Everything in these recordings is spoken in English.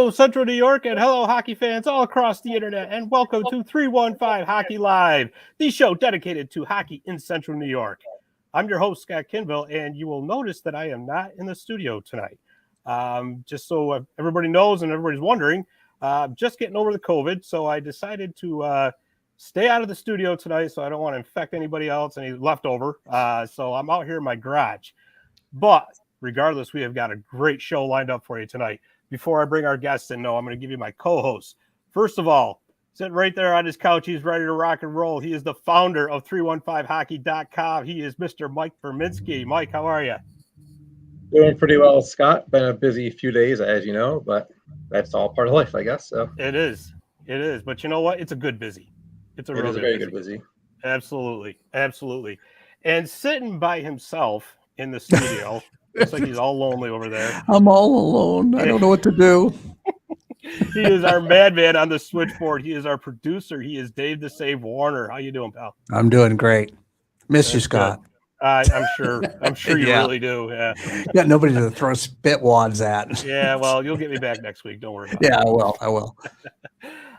Hello, Central New York, and hello, hockey fans all across the internet, and welcome to 315 Hockey Live, the show dedicated to hockey in Central New York. I'm your host, Scott Kinville, and you will notice that I am not in the studio tonight. Just so everybody knows and everybody's wondering, just getting over the COVID, so I decided to stay out of the studio tonight, so I don't want to infect anybody else, any leftover. So I'm out here in my garage. But regardless, we have got a great show lined up for you tonight. Before I bring our guests in, I'm going to give you my co-host. First of all, sitting right there on his couch, he's ready to rock and roll. He is the founder of 315hockey.com. He is Mr. Mike Verminski. Mike, how are you? Doing pretty well, Scott. Been a busy few days, as you know, but that's all part of life, I guess. So It is. But you know what? It's a good busy. It's a very good busy. Absolutely. And sitting by himself in the studio, looks like he's all lonely over there. I'm all alone. I don't know what to do. He is our madman on the switchboard. He is our producer. He is Dave the Save Warner. How you doing, pal? I'm doing great. Miss you, Scott. I'm sure you really do. Yeah. Got nobody to throw spit wads at. Yeah, well, you'll get me back next week. Don't worry about it. Yeah, I will.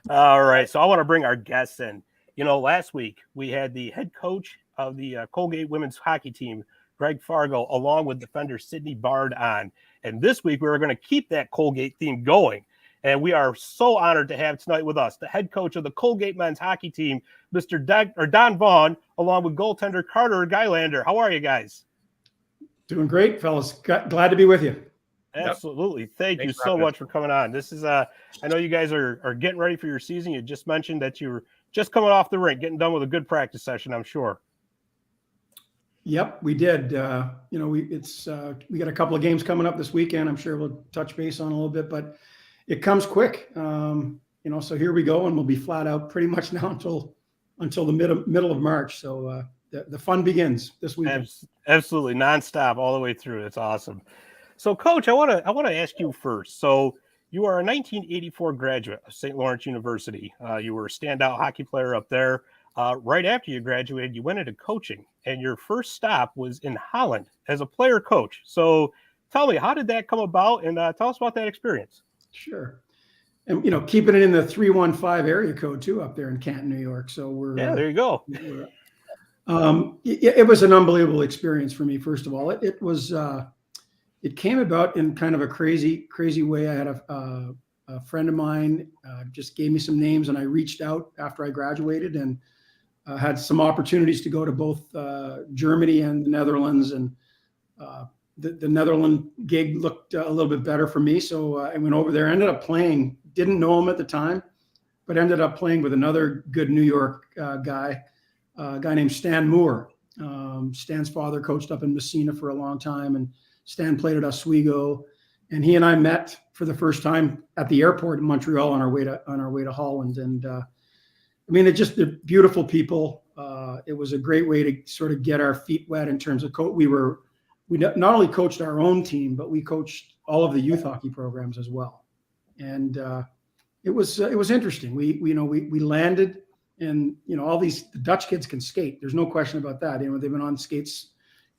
All right. So I want to bring our guests in. You know, last week we had the head coach of the Colgate women's hockey team, Greg Fargo, along with defender Sydney Bard on. And this week we were going to keep that Colgate theme going. And we are so honored to have tonight with us the head coach of the Colgate men's hockey team, Mr. Don Vaughan, along with goaltender Carter Gylander. How are you guys? Doing great, fellas. Glad to be with you. Absolutely. Thank you so much for coming on. This is I know you guys are getting ready for your season. You just mentioned that you were just coming off the rink, getting done with a good practice session, I'm sure. Yep, we did. We got a couple of games coming up this weekend. I'm sure we'll touch base on a little bit, but it comes quick. So here we go, and we'll be flat out pretty much now until the middle of March. So the fun begins this weekend. Absolutely, nonstop all the way through. It's awesome. So, Coach, I want to ask you first. So, you are a 1984 graduate of St. Lawrence University. You were a standout hockey player up there. Right after you graduated, you went into coaching, and your first stop was in Holland as a player coach. So, tell me, how did that come about, and tell us about that experience. Sure. And, keeping it in the 315 area code, too, up there in Canton, New York. So, there you go. It was an unbelievable experience for me, first of all. It came about in kind of a crazy way. I had a friend of mine just gave me some names, and I reached out after I graduated and had some opportunities to go to both Germany and the Netherlands. And the Netherlands gig looked a little bit better for me. So I went over there, ended up playing, didn't know him at the time, but ended up playing with another good New York guy, a guy named Stan Moore. Stan's father coached up in Messina for a long time, and Stan played at Oswego, and he and I met for the first time at the airport in Montreal on our way to Holland. And they're just beautiful people. It was a great way to sort of get our feet wet in terms of we not only coached our own team, but we coached all of the youth hockey programs as well. And it was interesting. We landed, and all the Dutch kids can skate. There's no question about that. They've been on skates.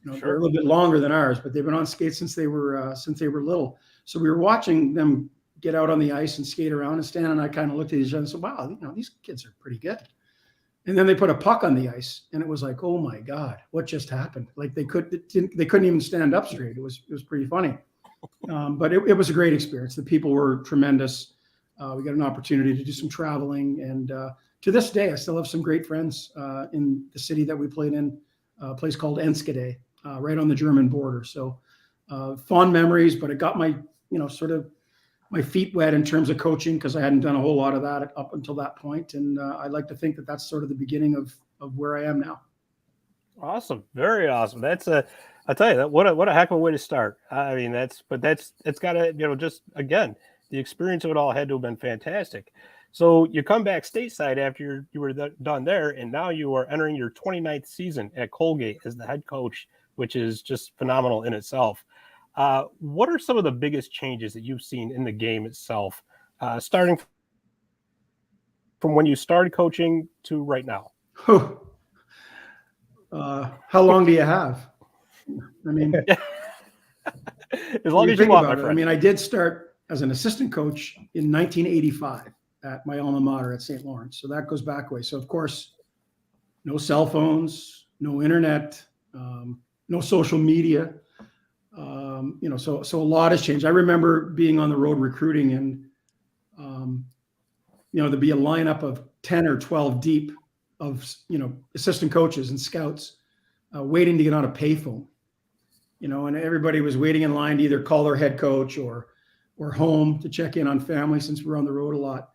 Sure. They're a little bit longer than ours, but they've been on skates since they were little. So we were watching them get out on the ice and skate around. And Stan and I kind of looked at each other and said, "Wow, these kids are pretty good." And then they put a puck on the ice, and it was like, "Oh my God, what just happened?" Like they couldn't even stand up straight. It was pretty funny, but it was a great experience. The people were tremendous. We got an opportunity to do some traveling, and to this day, I still have some great friends in the city that we played in, a place called Enschede. Right on the German border. So fond memories, but it got my, sort of my feet wet in terms of coaching, because I hadn't done a whole lot of that up until that point. And I like to think that that's sort of the beginning of where I am now. Awesome. Very awesome. I'll tell you that what a heck of a way to start. I mean, it's got to, just again, the experience of it all had to have been fantastic. So you come back stateside after you were done there, and now you are entering your 29th season at Colgate as the head coach, which is just phenomenal in itself. What are some of the biggest changes that you've seen in the game itself, starting from when you started coaching to right now? How long do you have? I mean, as long as you want, my friend. I mean, I did start as an assistant coach in 1985 at my alma mater at St. Lawrence. So that goes back way. So of course, no cell phones, no internet, no social media. So a lot has changed. I remember being on the road recruiting, and there'd be a lineup of 10 or 12 deep of assistant coaches and scouts waiting to get on a payphone. And everybody was waiting in line to either call their head coach or home to check in on family, since we're on the road a lot.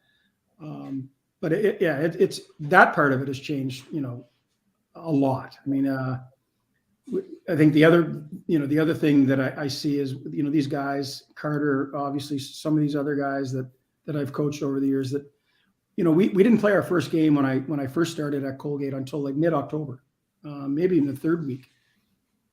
But it's that part of it has changed, a lot. I mean, I think the other thing that I see is, these guys, Carter, obviously some of these other guys that I've coached over the years, that, we didn't play our first game when I first started at Colgate until like mid-October, maybe in the third week.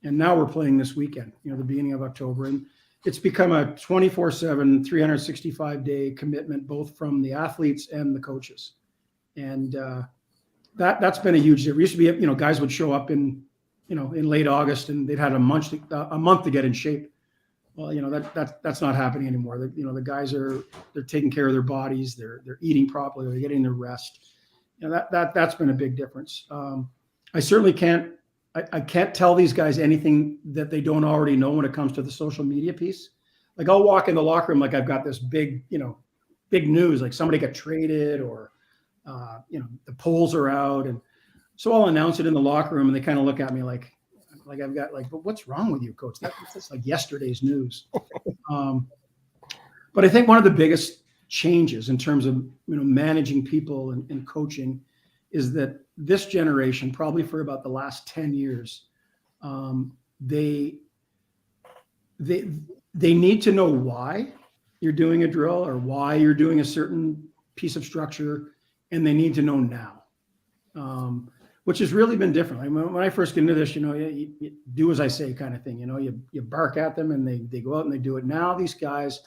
And now we're playing this weekend, the beginning of October. And it's become a 24/7, 365-day commitment, both from the athletes and the coaches. And that's been a huge difference. It used to be, guys would show up in late August and they'd had a month to get in shape. Well, that's not happening anymore. The guys they're taking care of their bodies. They're eating properly. They're getting their rest. That's been a big difference. I certainly can't tell these guys anything that they don't already know when it comes to the social media piece. Like, I'll walk in the locker room like I've got this big news, like somebody got traded, or the polls are out, and so I'll announce it in the locker room, and they kind of look at me like I've got but what's wrong with you, coach? That's like yesterday's news. But I think one of the biggest changes in terms of managing people and coaching is that this generation, probably for about the last 10 years, they need to know why you're doing a drill or why you're doing a certain piece of structure, and they need to know now, which has really been different. When I first get into this, you do as I say kind of thing. You bark at them and they go out and they do it. Now these guys,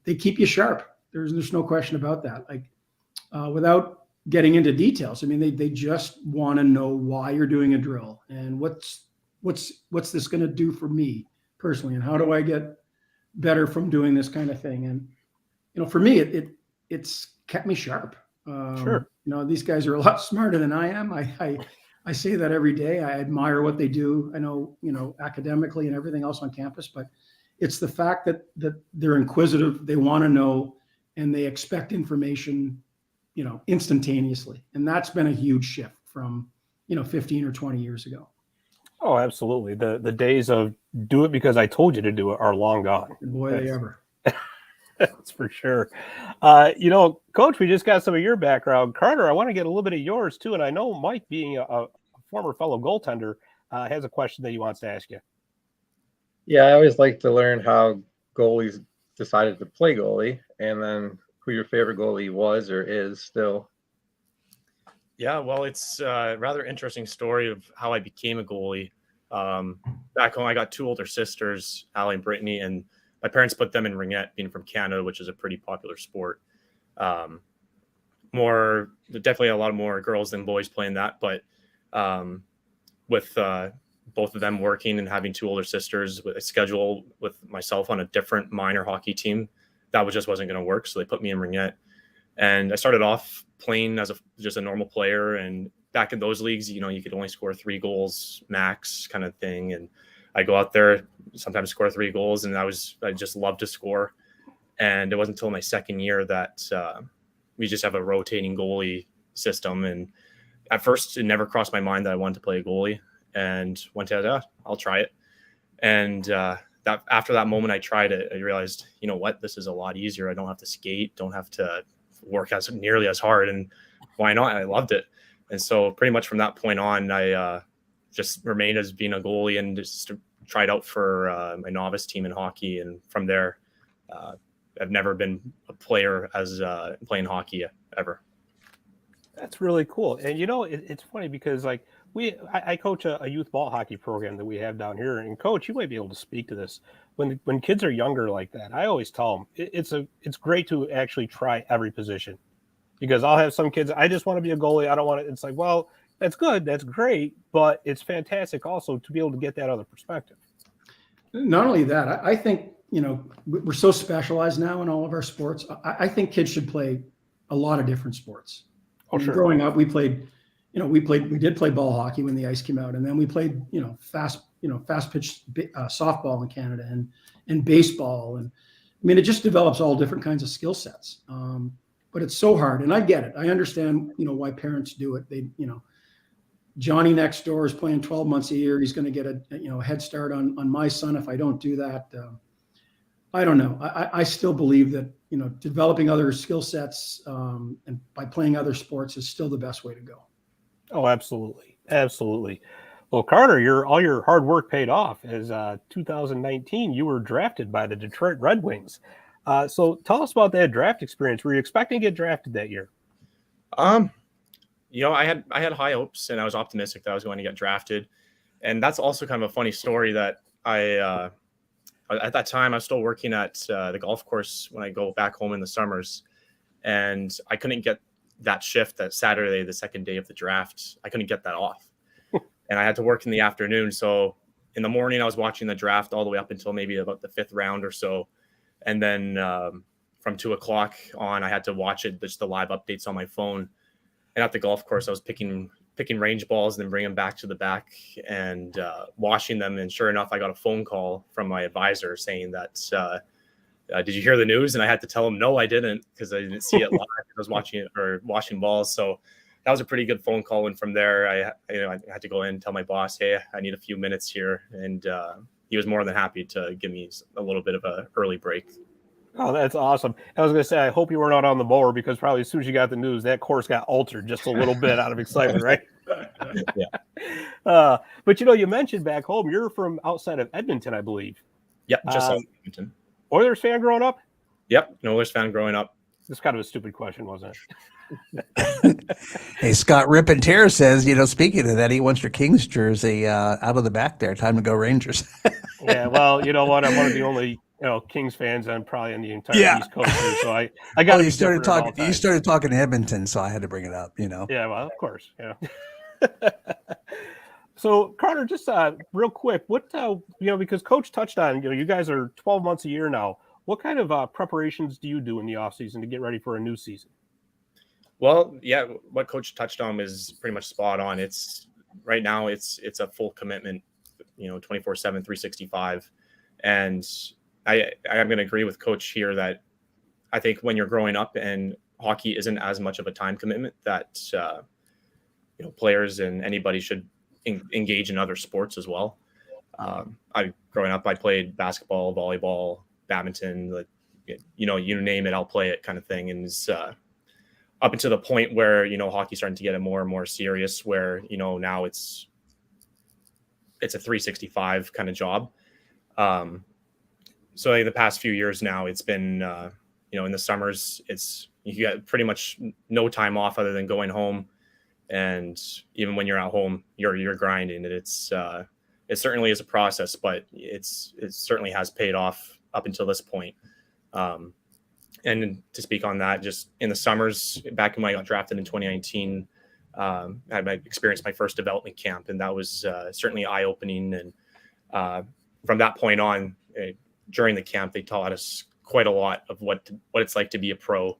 they keep you sharp. There's no question about that. Like, without getting into details, I mean, they just want to know why you're doing a drill, and what's this going to do for me personally, and how do I get better from doing this kind of thing. And for me, it's kept me sharp. Sure. These guys are a lot smarter than I am. I say that every day. I admire what they do. I know, academically and everything else on campus, but it's the fact that they're inquisitive, they want to know, and they expect information instantaneously. And that's been a huge shift from, 15 or 20 years ago. Oh, absolutely. The days of do it because I told you to do it are long gone. Boy, they ever. That's for sure. Coach, we just got some of your background. Carter, I want to get a little bit of yours too. And I know Mike, being a former fellow goaltender, has a question that he wants to ask you. Yeah, I always like to learn how goalies decided to play goalie, and then who your favorite goalie was or is still. Yeah, well, it's a rather interesting story of how I became a goalie. Back home, I got two older sisters, Allie and Brittany, and my parents put them in ringette, being from Canada, which is a pretty popular sport. Definitely a lot more girls than boys playing that, but with both of them working and having two older sisters, with a schedule with myself on a different minor hockey team, that just wasn't going to work. So they put me in ringette, and I started off playing as just a normal player. And back in those leagues, you could only score 3 goals max, kind of thing. And I go out there, sometimes score 3 goals, and I just love to score. And it wasn't until my second year that we just have a rotating goalie system. And at first, it never crossed my mind that I wanted to play a goalie, and went to, I'll try it. And that after that moment I tried it, I realized, this is a lot easier. I don't have to skate, don't have to work as nearly as hard, and why not? I loved it. And so pretty much from that point on, I just remained as being a goalie, and just tried out for my novice team in hockey. And from there, I've never been a player as playing hockey ever. That's really cool. And it's funny because I coach a youth ball hockey program that we have down here. And Coach, you might be able to speak to this. When kids are younger like that, I always tell them it's great to actually try every position, because I'll have some kids, I just want to be a goalie. I don't want to. It's like, well, that's good, that's great, but it's fantastic also to be able to get that other perspective. Not only that, I think we're so specialized now in all of our sports. I think kids should play a lot of different sports. Oh, sure. Growing up, we did play ball hockey when the ice came out, and then we played, fast pitch softball in Canada and baseball. And I mean, it just develops all different kinds of skill sets. But it's so hard, and I get it. I understand, why parents do it. They, Johnny next door is playing 12 months a year. He's going to get a head start on my son if I don't do that. I don't know. I still believe that, developing other skill sets and by playing other sports is still the best way to go. Oh, absolutely. Absolutely. Well, Carter, all your hard work paid off. As 2019, you were drafted by the Detroit Red Wings. So tell us about that draft experience. Were you expecting to get drafted that year? I had high hopes, and I was optimistic that I was going to get drafted. And that's also kind of a funny story that at that time I was still working at the golf course when I go back home in the summers, and I couldn't get that shift that Saturday, the second day of the draft. I couldn't get that off. And I had to work in the afternoon. So in the morning, I was watching the draft all the way up until maybe about the 5th round or so. And then from 2:00 on, I had to watch it, just the live updates on my phone. And at the golf course, I was picking range balls and then bringing them back to the back and washing them. And sure enough, I got a phone call from my advisor saying that, did you hear the news? And I had to tell him, no, I didn't, because I didn't see it live. I was watching it or washing balls. So that was a pretty good phone call. And from there, I had to go in and tell my boss, hey, I need a few minutes here. And he was more than happy to give me a little bit of an early break. Oh, that's awesome. I was going to say, I hope you were not on the mower, because probably as soon as you got the news, that course got altered just a little bit out of excitement, right? Yeah. But, you mentioned back home, you're from outside of Edmonton, I believe. Yep, just outside Edmonton. Oilers fan growing up? Yep, an Oilers fan growing up. This is kind of a stupid question, wasn't it? Hey, Scott Rippentear says, speaking of that, he wants your Kings jersey out of the back there. Time to go Rangers. Yeah, well, you know what? I'm one of the only Kings fans and probably in the entire East Coast too. So I got to. You started talking Edmonton, so I had to bring it up. Yeah, well, of course. Yeah. So Carter, just real quick, what because Coach touched on, you guys are 12 months a year now. What kind of preparations do you do in the off season to get ready for a new season? Well, yeah, what Coach touched on is pretty much spot on. It's right now it's a full commitment, 24/7, 365, and I'm going to agree with Coach here that I think when you're growing up and hockey isn't as much of a time commitment, that players and anybody should engage in other sports as well. Growing up, I played basketball, volleyball, badminton, you name it, I'll play it, kind of thing. And it's up until the point where hockey's starting to get more and more serious, where now it's a 365 kind of job. So the past few years now, it's been in the summers, you get pretty much no time off other than going home, and even when you're at home, you're grinding. And it certainly is a process, but it certainly has paid off up until this point. And to speak on that, just in the summers, back when I got drafted in 2019, I had experienced my first development camp, and that was certainly eye-opening. And from that point on, during the camp, they taught us quite a lot of what it's like to be a pro,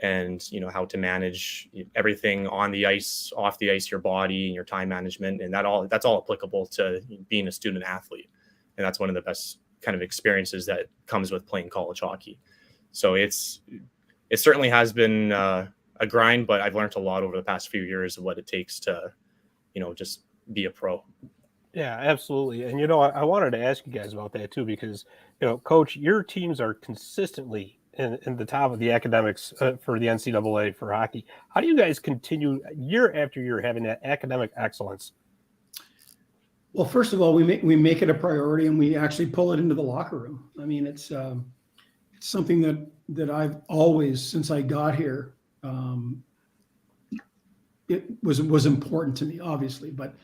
and how to manage everything on the ice, off the ice, your body and your time management, and that's all applicable to being a student athlete. And that's one of the best kind of experiences that comes with playing college hockey. So it certainly has been a grind, but I've learned a lot over the past few years of what it takes to, just be a pro. Yeah, absolutely. And, I wanted to ask you guys about that too, because, Coach, your teams are consistently in the top of the academics for the NCAA for hockey. How do you guys continue year after year having that academic excellence? Well, first of all, we make it a priority, and we actually pull it into the locker room. I mean, it's something that I've always, since I got here, it was important to me, obviously, but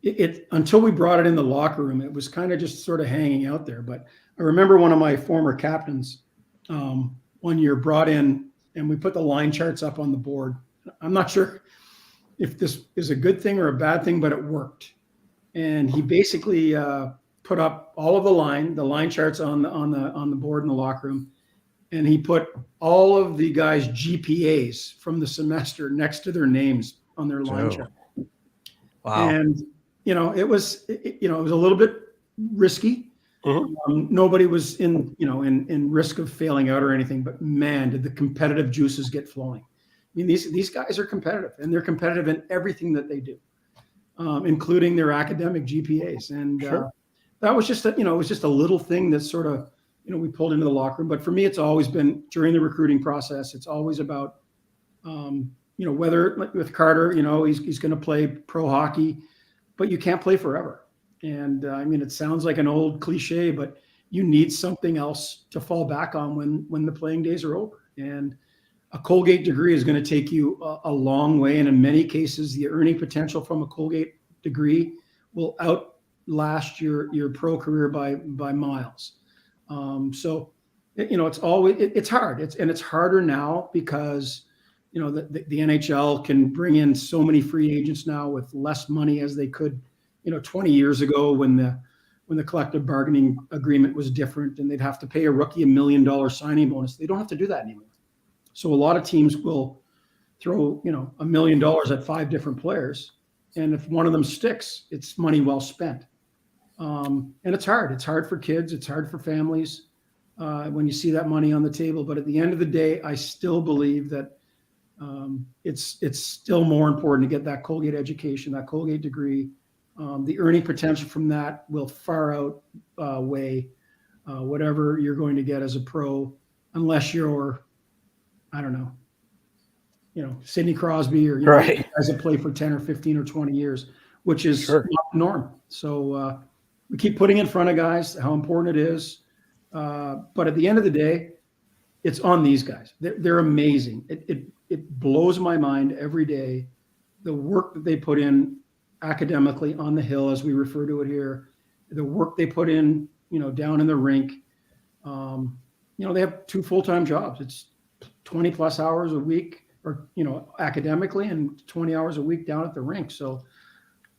it until we brought it in the locker room, it was kind of just sort of hanging out there. But I remember one of my former captains one year brought in, and we put the line charts up on the board. I'm not sure if this is a good thing or a bad thing, but it worked. And he basically put up all of the line charts on the board in the locker room, and he put all of the guys' GPAs from the semester next to their names on their line chart. Wow. And it was a little bit risky. Nobody was in risk of failing out or anything, but man, did the competitive juices get flowing. I mean, these guys are competitive, and they're competitive in everything that they do, including their academic GPAs. And that was just it was just a little thing that sort of, we pulled into the locker room. But for me, it's always been during the recruiting process. It's always about, whether with Carter, he's going to play pro hockey, but you can't play forever. And it sounds like an old cliche, but you need something else to fall back on when the playing days are over. And a Colgate degree is going to take you a long way. And in many cases, the earning potential from a Colgate degree will outlast your pro career by miles. So, it's hard. It's harder now because, the NHL can bring in so many free agents now with less money as they could 20 years ago when the collective bargaining agreement was different and they'd have to pay a rookie $1 million signing bonus. They don't have to do that anymore. So a lot of teams will throw, $1 million at 5 different players. And if one of them sticks, it's money well spent. And it's hard. It's hard for kids. It's hard for families when you see that money on the table. But at the end of the day, I still believe that it's still more important to get that Colgate education, that Colgate degree. The earning potential from that will far outweigh whatever you're going to get as a pro, unless you're, I don't know, Sidney Crosby or guys that play for 10 or 15 or 20 years, which is not the norm. So we keep putting in front of guys how important it is. But at the end of the day, it's on these guys. They're amazing. It blows my mind every day, the work that they put in academically on the hill, as we refer to it here, the work they put in, down in the rink. They have 2 full-time jobs. It's 20 plus hours a week, or, academically, and 20 hours a week down at the rink. So,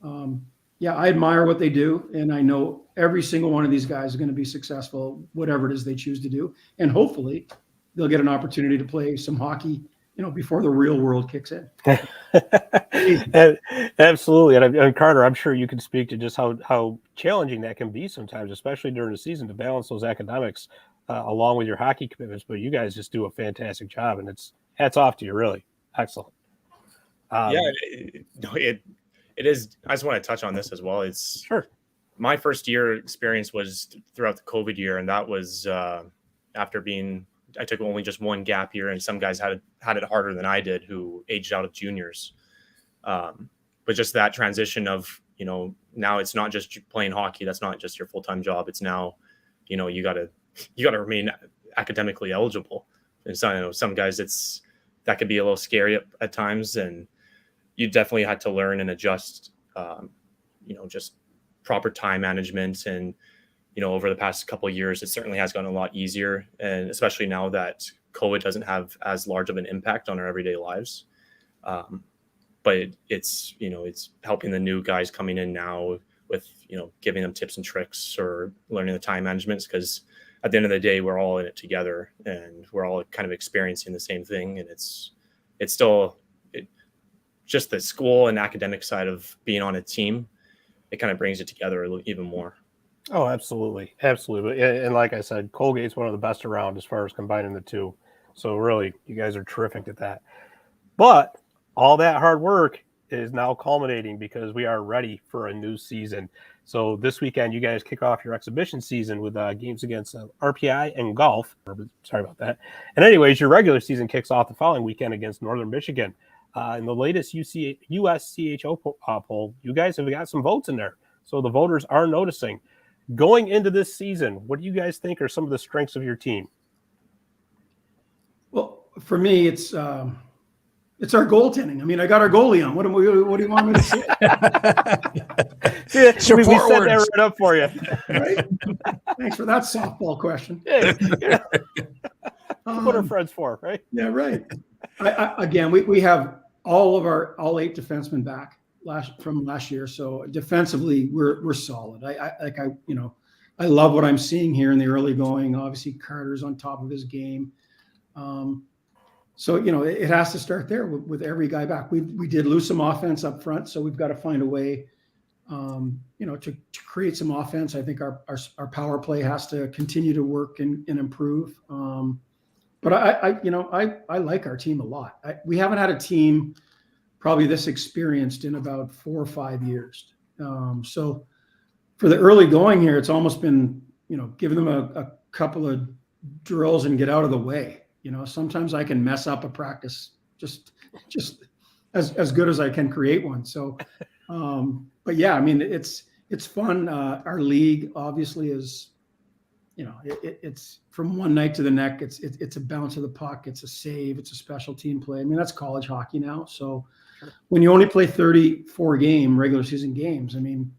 I admire what they do. And I know every single one of these guys is going to be successful, whatever it is they choose to do. And hopefully they'll get an opportunity to play some hockey, before the real world kicks in. Absolutely. And Carter, I'm sure you can speak to just how challenging that can be sometimes, especially during the season, to balance those academics along with your hockey commitments. But you guys just do a fantastic job, and it's hats off to you. Really excellent. It is. I just want to touch on this as well. It's my first year experience was throughout the COVID year, and that was after I took only just one gap year, and some guys had it harder than I did, who aged out of juniors. But just that transition of, now it's not just playing hockey. That's not just your full-time job. It's now, you gotta remain academically eligible. And so, some guys that could be a little scary at times, and you definitely had to learn and adjust, just proper time management. And, over the past couple of years, it certainly has gotten a lot easier. And especially now that COVID doesn't have as large of an impact on our everyday lives. But it's helping the new guys coming in now with, giving them tips and tricks or learning the time management, because at the end of the day, we're all in it together and we're all kind of experiencing the same thing. And it's still just the school and academic side of being on a team. It kind of brings it together even more. Oh, absolutely. Absolutely. And like I said, Colgate's one of the best around as far as combining the two. So really, you guys are terrific at that. But all that hard work is now culminating because we are ready for a new season. So this weekend, you guys kick off your exhibition season with games against RPI and golf. Sorry about that. And anyways, your regular season kicks off the following weekend against Northern Michigan. In the latest USCHO poll, you guys have got some votes in there. So the voters are noticing. Going into this season, what do you guys think are some of the strengths of your team? Well, for me, it's our goaltending. I mean, I got our goalie on. What do you want me to say? We set that right up for you. Right? Thanks for that softball question. What are friends for, right? Yeah, right. Again, we have all 8 defensemen back from last year. So defensively, we're solid. I love what I'm seeing here in the early going. Obviously, Carter's on top of his game. So, it has to start there with every guy back. We did lose some offense up front, so we've got to find a way, to create some offense. I think our power play has to continue to work and improve. But I like our team a lot. We haven't had a team probably this experienced in about 4 or 5 years. So for the early going here, it's almost been, giving them a couple of drills and get out of the way. Sometimes I can mess up a practice just as good as I can create one. So, but yeah, I mean, it's fun. Our league obviously is, it's from one night to the next. It's a bounce of the puck. It's a save. It's a special team play. I mean, that's college hockey now. So when you only play 34 regular season games, I mean,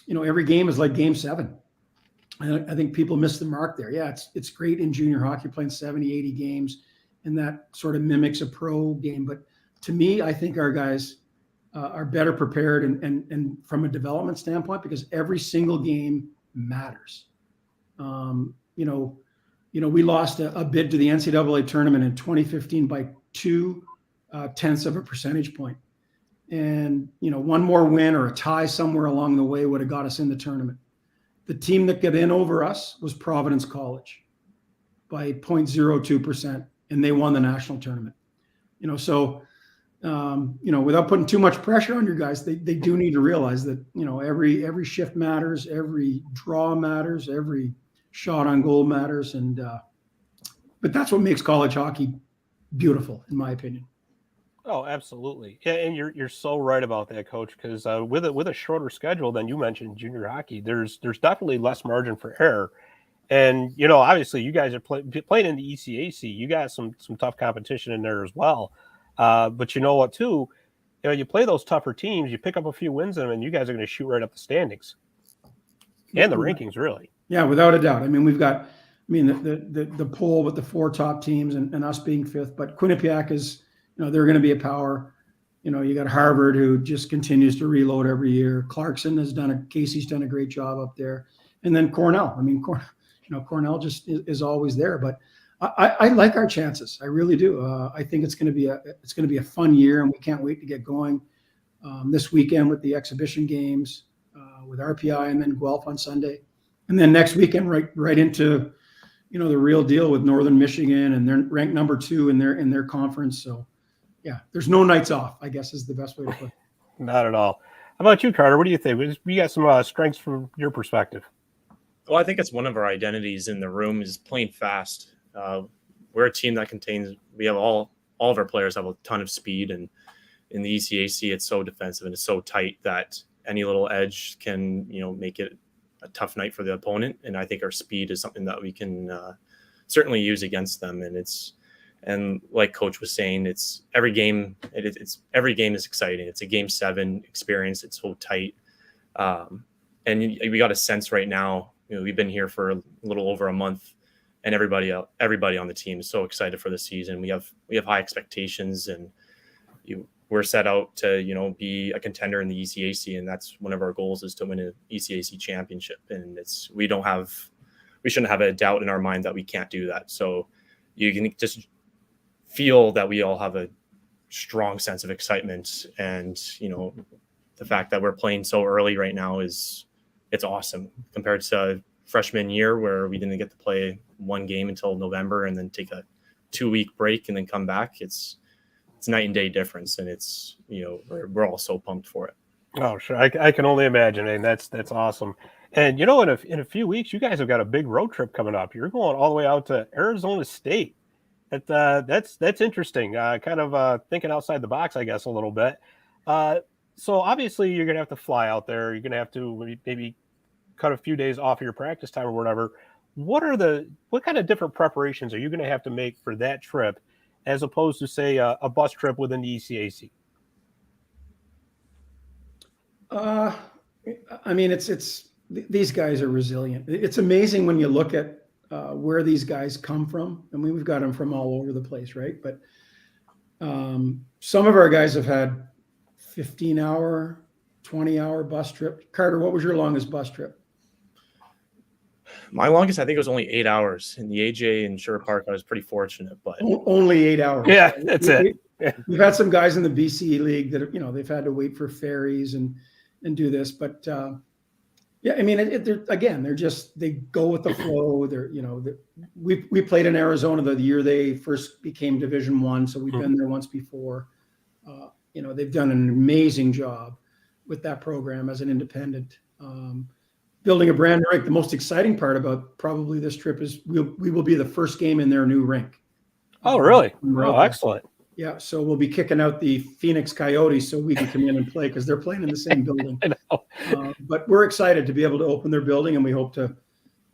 every game is like game 7. I think people miss the mark there. Yeah, it's great in junior hockey playing 70, 80 games, and that sort of mimics a pro game. But to me, I think our guys are better prepared and from a development standpoint, because every single game matters. We lost a bid to the NCAA tournament in 2015 by 0.2 of a percentage point. And, one more win or a tie somewhere along the way would have got us in the tournament. The team that got in over us was Providence College by 0.02%, and they won the national tournament. So, without putting too much pressure on your guys, they do need to realize that, every shift matters, every draw matters, every shot on goal matters. But that's what makes college hockey beautiful, in my opinion. Oh, absolutely. Yeah, and you're so right about that, Coach, because with a shorter schedule than you mentioned, junior hockey, there's definitely less margin for error. And, obviously you guys are playing in the ECAC. You got some tough competition in there as well. But you know what, too? You play those tougher teams, you pick up a few wins in them, and you guys are going to shoot right up the standings and the rankings, really. Yeah, without a doubt. I mean, we've got, the poll with the 4 top teams and us being 5th, but Quinnipiac is, they're going to be a power. You got Harvard, who just continues to reload every year. Clarkson Casey's done a great job up there. And then Cornell. I mean, Cornell just is always there. But I like our chances. I really do. I think it's going to be a fun year, and we can't wait to get going this weekend with the exhibition games with RPI, and then Guelph on Sunday, and then next weekend right into the real deal with Northern Michigan, and they're ranked number 2 in their conference. So yeah, there's no nights off, I guess, is the best way to put it. Not at all. How about you, Carter? What do you think? We got some strengths from your perspective. Well, I think it's one of our identities in the room is playing fast. We're a team that we have all of our players have a ton of speed, and in the ECAC, it's so defensive and it's so tight that any little edge can, make it a tough night for the opponent. And I think our speed is something that we can certainly use against them. And like Coach was saying, it's every game is exciting. It's a game 7 experience. It's so tight. And we got a sense right now, we've been here for a little over a month, and everybody on the team is so excited for the season. We have high expectations, and we're set out to, be a contender in the ECAC. And that's one of our goals, is to win an ECAC championship. And we shouldn't have a doubt in our mind that we can't do that. So you can just feel that we all have a strong sense of excitement, and the fact that we're playing so early right now it's awesome compared to freshman year, where we didn't get to play one game until November and then take a 2-week break and then come back. It's night and day difference, and it's we're all so pumped for it. Oh, sure, I can only imagine, and that's awesome. And in a few weeks, you guys have got a big road trip coming up. You're going all the way out to Arizona State. That's interesting. Kind of thinking outside the box, I guess, a little bit. So obviously you're going to have to fly out there. You're going to have to maybe cut a few days off of your practice time or whatever. What kind of different preparations are you going to have to make for that trip, as opposed to, say, a bus trip within the ECAC? I mean, these guys are resilient. It's amazing when you look at where these guys come from. I mean, we've got them from all over the place, right? But some of our guys have had 15-hour, 20-hour bus trip. Carter, what was your longest bus trip? My longest, I think it was only 8 hours in the AJ and Sherwood Park. I was pretty fortunate, but Only 8 hours. Yeah, that's it. We've had some guys in the BC league that, they've had to wait for ferries and do this, but yeah, I mean, they go with the flow. We played in Arizona the year they first became Division I, so we've been there once before. They've done an amazing job with that program as an independent. Building a brand new rink. The most exciting part about probably this trip is we will be the first game in their new rink. Oh, really? Oh, excellent. Yeah, so we'll be kicking out the Phoenix Coyotes so we can come in and play because they're playing in the same building. I know. But we're excited to be able to open their building, and we hope to,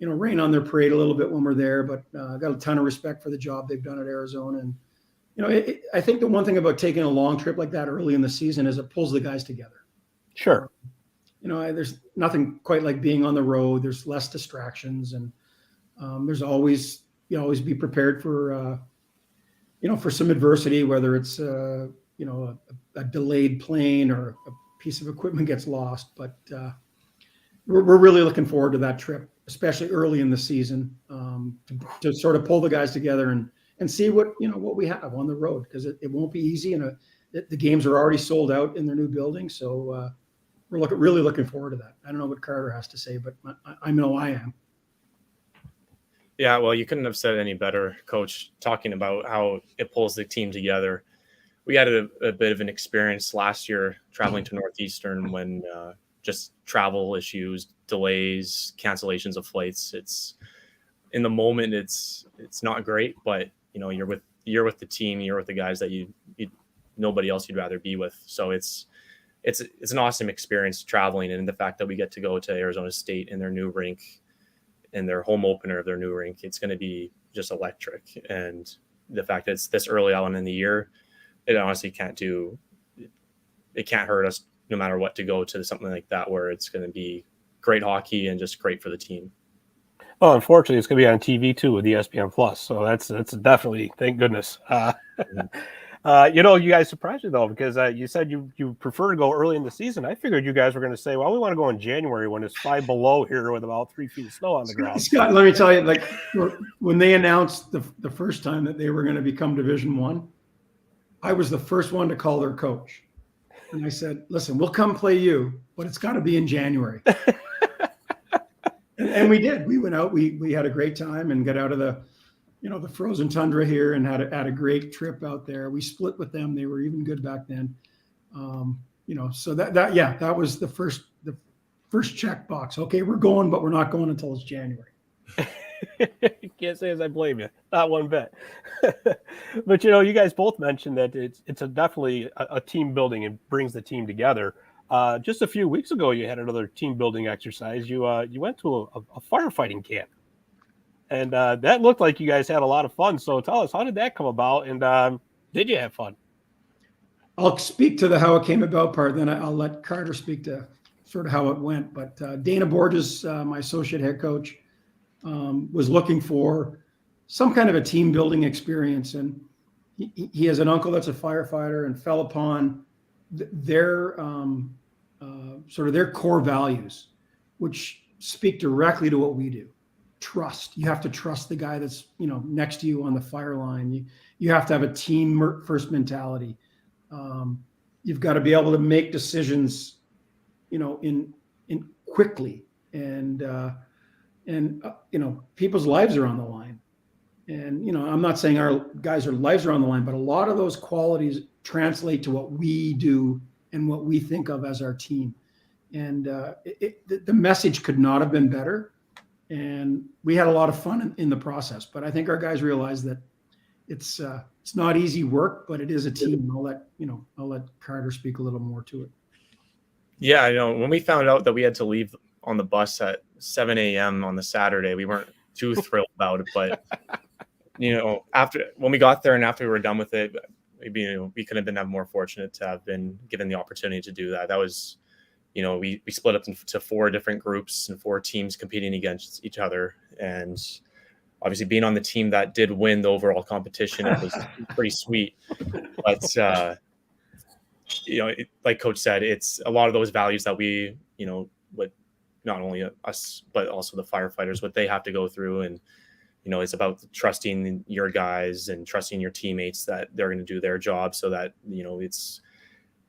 rain on their parade a little bit when we're there. But I got a ton of respect for the job they've done at Arizona. And, I think the one thing about taking a long trip like that early in the season is it pulls the guys together. Sure. There's nothing quite like being on the road. There's less distractions, and there's always be prepared for for some adversity, whether it's a delayed plane or a piece of equipment gets lost. But we're really looking forward to that trip, especially early in the season, to sort of pull the guys together and see what we have on the road, because it won't be easy, and the games are already sold out in their new building. So we're really looking forward to that. I don't know what Carter has to say, but I know I am. Yeah, well, you couldn't have said any better, Coach, talking about how it pulls the team together. We had a bit of an experience last year traveling to Northeastern when just travel issues, delays, cancellations of flights. It's in the moment, it's not great, but you're with the team, you're with the guys that you nobody else you'd rather be with. So it's an awesome experience traveling, and the fact that we get to go to Arizona State in their new rink, in their home opener of their new rink, it's going to be just electric. And the fact that it's this early on in the year, it honestly can't hurt us no matter what to go to something like that, where it's going to be great hockey and just great for the team. Well, unfortunately, it's going to be on TV too with ESPN Plus, so that's definitely, thank goodness. You guys surprised me though, because you said you prefer to go early in the season. I figured you guys were going to say, well, we want to go in January when it's 5 below here with about 3 feet of snow on the ground. Scott, let me tell you, like when they announced the first time that they were going to become Division I was the first one to call their coach. And I said, listen, we'll come play you, but it's got to be in January. and we did. We went out, we had a great time and got out of the frozen tundra here and had a great trip out there. We split with them. They were even good back then. So that was the first check box. Okay, we're going, but we're not going until it's January. Can't say as I blame you, not one bit. But you guys both mentioned that it's definitely a team building and brings the team together. Just a few weeks ago, you had another team building exercise. You went to a firefighting camp. And that looked like you guys had a lot of fun. So tell us, how did that come about? And did you have fun? I'll speak to the how it came about part, then I'll let Carter speak to sort of how it went. But Dana Borges, my associate head coach, was looking for some kind of a team building experience. And he has an uncle that's a firefighter, and fell upon their sort of their core values, which speak directly to what we do. Trust. You have to trust the guy that's next to you on the fire line. You have to have a team first mentality. You've got to be able to make decisions, in quickly, and people's lives are on the line. And I'm not saying our guys' lives are on the line, but a lot of those qualities translate to what we do and what we think of as our team. And the message could not have been better. And we had a lot of fun in the process, but I think our guys realized that it's not easy work, but it is a team. I'll let Carter speak a little more to it. Yeah, I know. When we found out that we had to leave on the bus at 7 a.m. on the Saturday, we weren't too thrilled about it. But when we got there and after we were done with it, maybe we could have been more fortunate to have been given the opportunity to do that. That was. We split up into 4 different groups and 4 teams competing against each other. And obviously being on the team that did win the overall competition, it was pretty sweet. But, like Coach said, it's a lot of those values that we, not only us, but also the firefighters, what they have to go through. And, it's about trusting your guys and trusting your teammates that they're going to do their job, so that,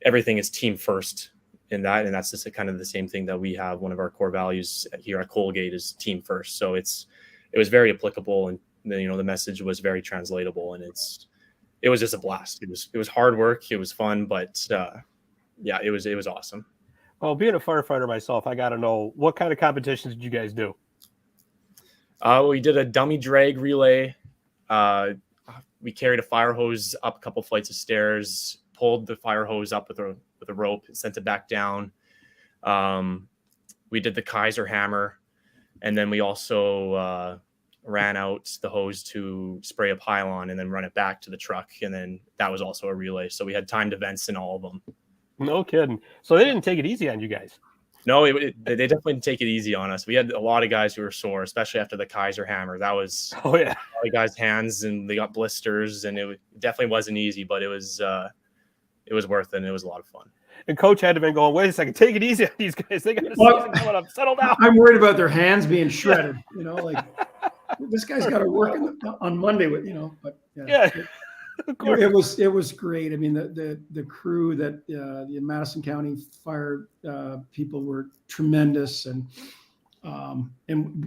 everything is team first in that. And that's just kind of the same thing that we have. One of our core values here at Colgate is team first. So it was very applicable, and the message was very translatable, and it was just a blast. It was hard work. It was fun, but it was awesome. Well, being a firefighter myself, I got to know, what kind of competitions did you guys do? We did a dummy drag relay. We carried a fire hose up a couple flights of stairs, pulled the fire hose up with a rope, and sent it back down. We did the Kaiser hammer, and then we also ran out the hose to spray a pylon and then run it back to the truck. And then that was also a relay. So we had timed events in all of them. No kidding. So they didn't take it easy on you guys. No, they definitely didn't take it easy on us. We had a lot of guys who were sore, especially after the Kaiser hammer. That was a lot of guys' hands, and they got blisters, and it definitely wasn't easy, but it was worth it, and it was a lot of fun. And Coach had to been going, wait a second, take it easy on these guys. They got a season coming up. Settle down. I'm worried about their hands being shredded. Like this guy's got to work on Monday with, but yeah. Of course. It was great. I mean, the crew that the Madison County fire people were tremendous, and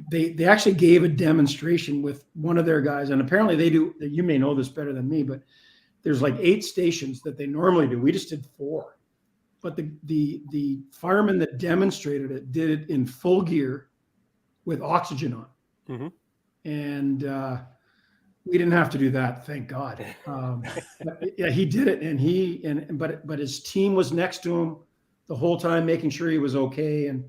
they actually gave a demonstration with one of their guys, and apparently they do. You may know this better than me, but there's like 8 stations that they normally do. We just did 4, but the fireman that demonstrated it did it in full gear with oxygen on, and we didn't have to do that, thank God. Yeah, he did it, but his team was next to him the whole time, making sure he was okay, and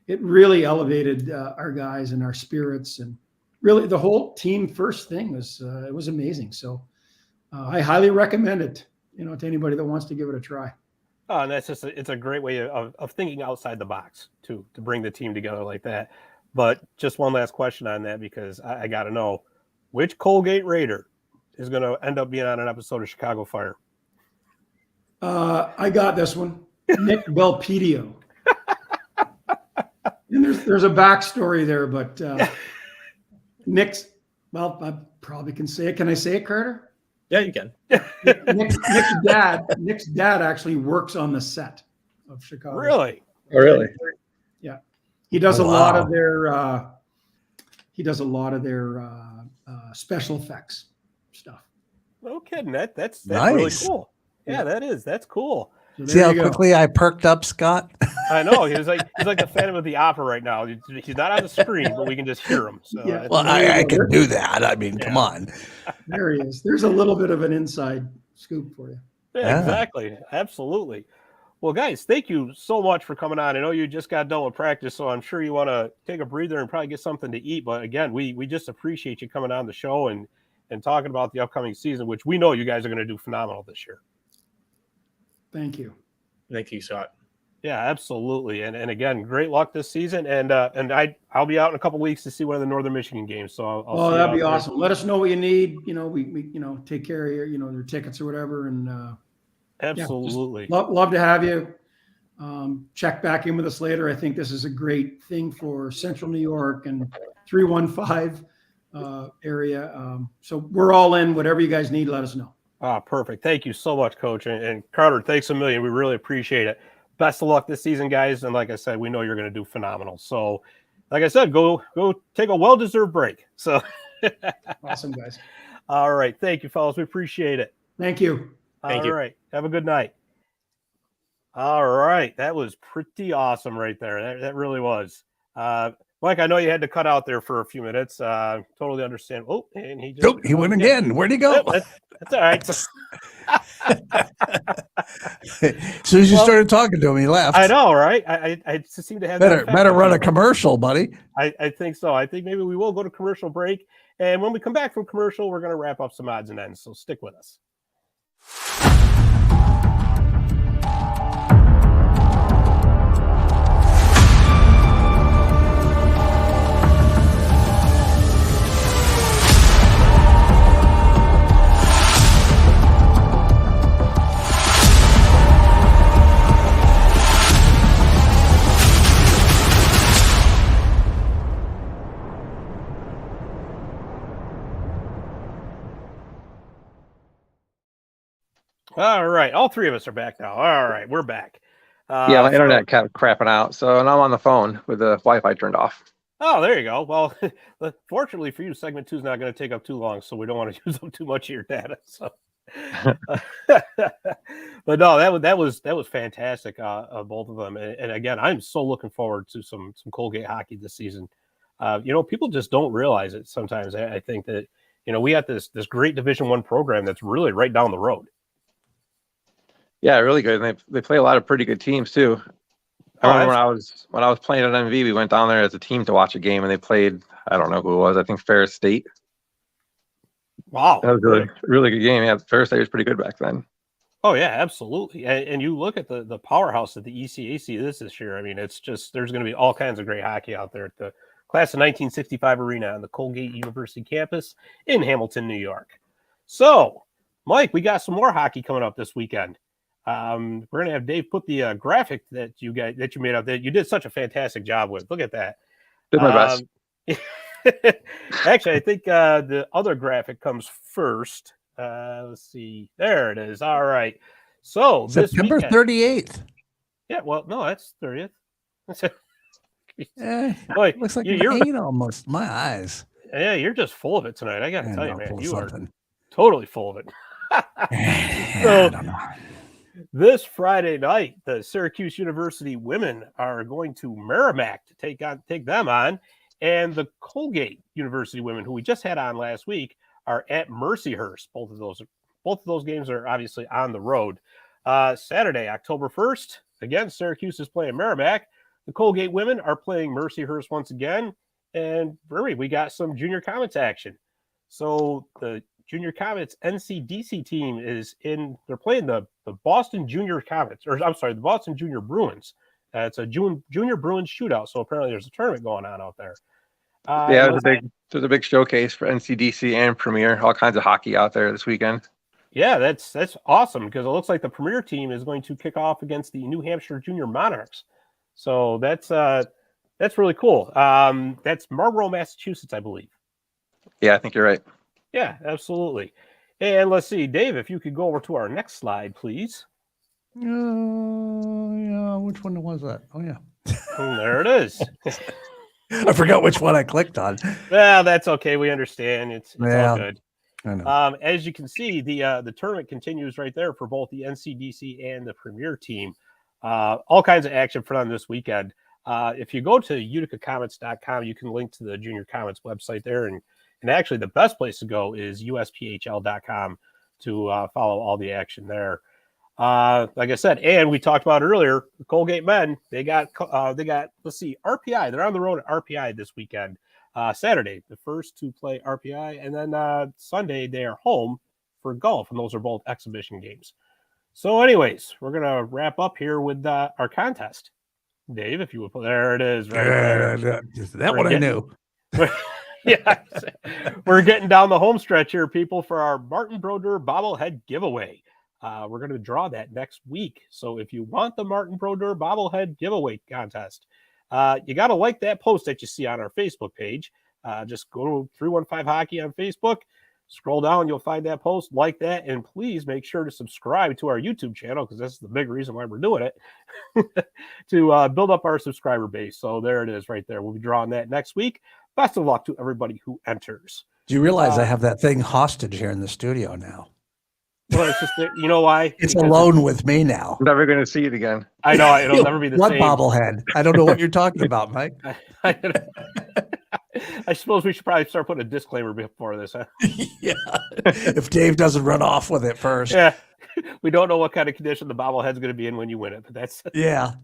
it really elevated our guys and our spirits, and really the whole team first thing was it was amazing. So I highly recommend it, to anybody that wants to give it a try. Oh, and that's it's a great way of thinking outside the box too, to bring the team together like that. But just one last question on that, because I got to know, which Colgate Raider is going to end up being on an episode of Chicago Fire? I got this one. Nick Belpedio. And there's a backstory there, but Nick's, well, I probably can say it. Can I say it, Carter? Yeah, you can. Nick's dad actually works on the set of Chicago. Really? Oh, really? Yeah. He does a lot of their special effects stuff. No kidding. That's Nice. really cool. Yeah, that's cool. So See how quickly I perked up, Scott? I know. He's like the Phantom of the Opera right now. He's not on the screen, but we can just hear him. So Yeah. Well, I can do that. I mean, come on. There he is. There's a little bit of an inside scoop for you. Yeah, exactly. Absolutely. Well, guys, thank you so much for coming on. I know you just got done with practice, so I'm sure you want to take a breather and probably get something to eat. But again, we just appreciate you coming on the show and talking about the upcoming season, which we know you guys are going to do phenomenal this year. Thank you. Thank you, Scott. Yeah, absolutely. And again, great luck this season. And I'll be out in a couple weeks to see one of the Northern Michigan games. So I'll see that'd you be out awesome. Let us know what you need. We take care of your tickets or whatever. And absolutely. Love to have you. Check back in with us later. I think this is a great thing for Central New York and 315 area. So we're all in. Whatever you guys need, let us know. Perfect. Thank you so much, Coach. And Carter, thanks a million. We really appreciate it. Best of luck this season, guys. And like I said, we know you're going to do phenomenal. So, like I said, go take a well-deserved break. So, awesome, guys. All right. Thank you, fellas. We appreciate it. Thank you. Thank you. All right. Have a good night. All right. That was pretty awesome right there. That really was. Mike, I know you had to cut out there for a few minutes. Totally understand. Oh, and He went again. Where'd he go? That's all right. As soon as you started talking to him, he left. I know, right? I just seem to have better run a commercial, buddy. I think so. I think maybe we will go to commercial break. And when we come back from commercial, we're going to wrap up some odds and ends. So stick with us. All right. All three of us are back now. All right. We're back. Yeah, my internet kept crapping out, so now I'm on the phone with the Wi-Fi turned off. Oh, there you go. Well, fortunately for you, segment 2 is not going to take up too long, so we don't want to use up too much of your data. So, but no, that was fantastic. Both of them, and again, I'm so looking forward to some Colgate hockey this season. People just don't realize it sometimes. I think that we got this great Division I program that's really right down the road. Yeah, really good. And they play a lot of pretty good teams too. I remember when I was playing at MV, we went down there as a team to watch a game, and they played, I don't know who it was. I think Ferris State. Wow, that was a really good game. Yeah, Ferris State was pretty good back then. Oh yeah, absolutely. And you look at the powerhouse that the ECAC is this year. I mean, it's just there's going to be all kinds of great hockey out there at the Class of 1965 Arena on the Colgate University campus in Hamilton, New York. So, Mike, we got some more hockey coming up this weekend. We're going to have Dave put the graphic that you made up that you did such a fantastic job with. Look at that. Did my best. Actually, I think the other graphic comes first. Let's see. There it is. All right. So September 38th. Yeah. Well, no, that's 30th. Boy, looks like you're 8 almost. My eyes. Yeah, you're just full of it tonight. I got to tell you, man, you are something. Totally full of it. I don't know. This Friday night, the Syracuse University women are going to Merrimack to take them on, and the Colgate University women, who we just had on last week, are at Mercyhurst. Both of those games are obviously on the road. Saturday, October 1st, again, Syracuse is playing Merrimack. The Colgate women are playing Mercyhurst once again, and we got some junior Comets action. So the Junior Comets NCDC team they're playing the Boston Junior Comets, or I'm sorry, the Boston Junior Bruins. It's a Junior Bruins shootout. So apparently there's a tournament going on out there. There's a big showcase for NCDC and Premier, all kinds of hockey out there this weekend. Yeah, that's awesome because it looks like the Premier team is going to kick off against the New Hampshire Junior Monarchs. So that's really cool. That's Marlborough, Massachusetts, I believe. Yeah, I think you're right. Yeah, absolutely. And let's see, Dave, if you could go over to our next slide, please. Yeah, which one was that? Oh, yeah. There it is. I forgot which one I clicked on. Well, that's okay. We understand. It's all good. I know. As you can see, the tournament continues right there for both the NCDC and the Premier team. All kinds of action for them this weekend. If you go to uticacomets.com, you can link to the Junior Comets website there, and actually, the best place to go is usphl.com to follow all the action there. Like I said, and we talked about earlier, the Colgate men, they got let's see, RPI. They're on the road at RPI this weekend. Saturday, the first to play RPI, and then Sunday they are home for golf, and those are both exhibition games. So, anyways, we're gonna wrap up here with our contest. Dave, if you would put there it is right there. That one I knew. Yeah, we're getting down the home stretch here, people, for our Martin Broder bobblehead giveaway. We're going to draw that next week. So if you want the Martin Broder bobblehead giveaway contest, you got to like that post that you see on our Facebook page. Just go to 315 Hockey on Facebook, scroll down, you'll find that post, like that, and please make sure to subscribe to our YouTube channel because that's the big reason why we're doing it, to build up our subscriber base. So there it is right there. We'll be drawing that next week. Best of luck to everybody who enters. Do you realize I have that thing hostage here in the studio now? Well, it's just, you know why? It's alone with me now. I'm never going to see it again. I know. It'll never be the what same. What bobblehead? I don't know what you're talking about, Mike. I suppose we should probably start putting a disclaimer before this, huh? Yeah. If Dave doesn't run off with it first. Yeah. We don't know what kind of condition the bobblehead's going to be in when you win it, but that's... Yeah.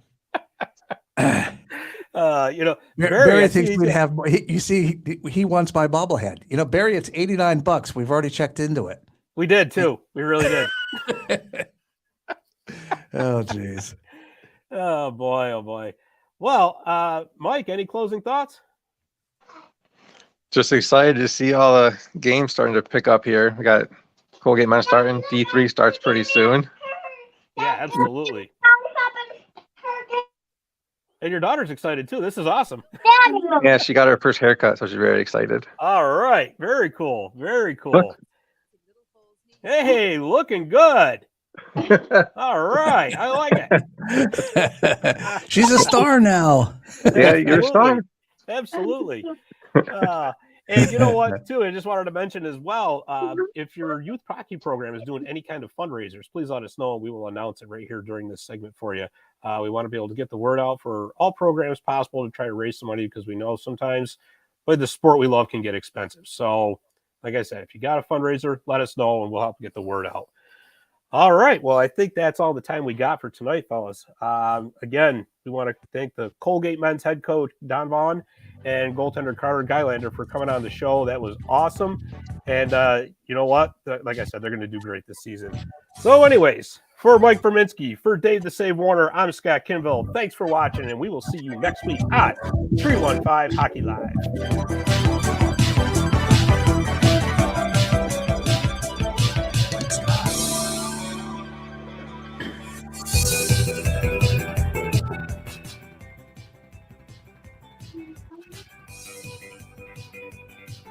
Barry thinks we'd have. He wants my bobblehead. Barry, it's $89. We've already checked into it. We did too. We really did. Oh, geez. Oh boy. Well, Mike, any closing thoughts? Just excited to see all the games starting to pick up here. We got Colgate men starting. D3 starts pretty soon. Yeah, absolutely. And your daughter's excited too. This is awesome. Yeah, she got her first haircut, so she's very excited. All right. Very cool. Very cool. Look. Hey, looking good. All right. I like it. She's a star now. Yeah, you're a star. Absolutely. And you know what, too, I just wanted to mention as well, if your youth hockey program is doing any kind of fundraisers, please let us know, and we will announce it right here during this segment for you. We want to be able to get the word out for all programs possible to try to raise some money, because we know sometimes the sport we love can get expensive. So, like I said, if you got a fundraiser, let us know, and we'll help get the word out. All right. Well, I think that's all the time we got for tonight, fellas. Again, we want to thank the Colgate men's head coach, Don Vaughan, and goaltender Carter Gylander for coming on the show. That was awesome. And you know what? Like I said, they're going to do great this season. So anyways, for Mike Verminski, for Dave the Save Warner, I'm Scott Kinville. Thanks for watching, and we will see you next week on 315 Hockey Live.